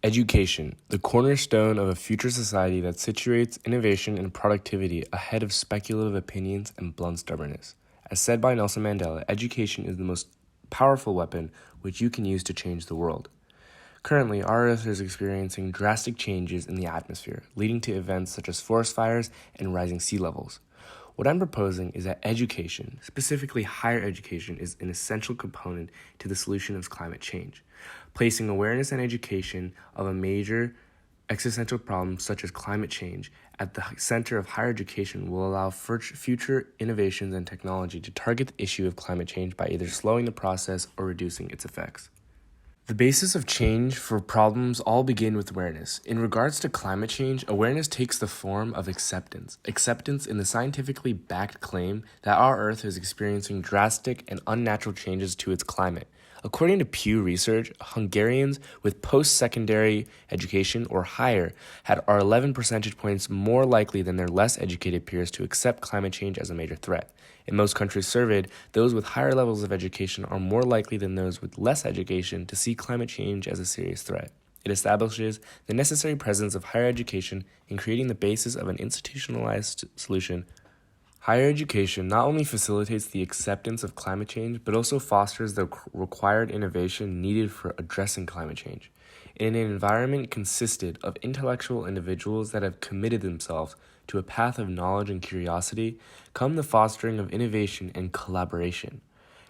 Education, the cornerstone of a future society that situates innovation and productivity ahead of speculative opinions and blunt stubbornness. As said by Nelson Mandela, education is the most powerful weapon which you can use to change the world. Currently, our Earth is experiencing drastic changes in the atmosphere, leading to events such as forest fires and rising sea levels. What I'm proposing is that education, specifically higher education, is an essential component to the solution of climate change. Placing awareness and education of a major existential problem such as climate change at the center of higher education will allow future innovations and technology to target the issue of climate change by either slowing the process or reducing its effects. The basis of change for problems all begin with awareness. In regards to climate change, awareness takes the form of acceptance. Acceptance in the scientifically backed claim that our Earth is experiencing drastic and unnatural changes to its climate. According to Pew Research, Hungarians with post-secondary education or higher are 11 percentage points more likely than their less educated peers to accept climate change as a major threat. In most countries surveyed, those with higher levels of education are more likely than those with less education to see climate change as a serious threat. It establishes the necessary presence of higher education in creating the basis of an institutionalized solution. Higher education not only facilitates the acceptance of climate change, but also fosters the required innovation needed for addressing climate change. In an environment consisted of intellectual individuals that have committed themselves to a path of knowledge and curiosity, come the fostering of innovation and collaboration.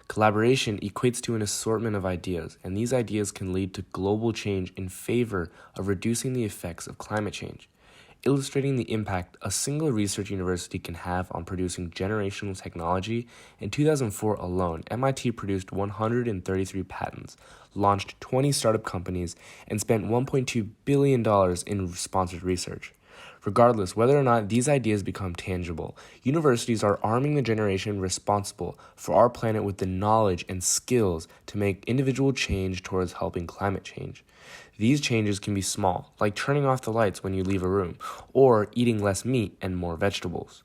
Collaboration equates to an assortment of ideas, and these ideas can lead to global change in favor of reducing the effects of climate change. Illustrating the impact a single research university can have on producing generational technology, in 2004 alone, MIT produced 133 patents, launched 20 startup companies, and spent $1.2 billion in sponsored research. Regardless whether or not these ideas become tangible, universities are arming the generation responsible for our planet with the knowledge and skills to make individual change towards helping climate change. These changes can be small, like turning off the lights when you leave a room, or eating less meat and more vegetables.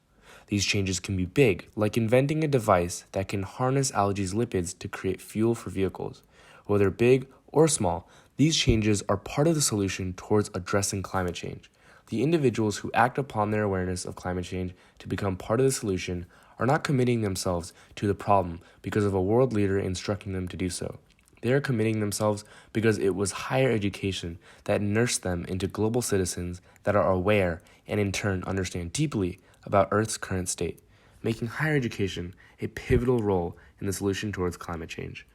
These changes can be big, like inventing a device that can harness algae's lipids to create fuel for vehicles. Whether big or small, these changes are part of the solution towards addressing climate change. The individuals who act upon their awareness of climate change to become part of the solution are not committing themselves to the problem because of a world leader instructing them to do so. They are committing themselves because it was higher education that nursed them into global citizens that are aware and in turn understand deeply about Earth's current state, making higher education a pivotal role in the solution towards climate change.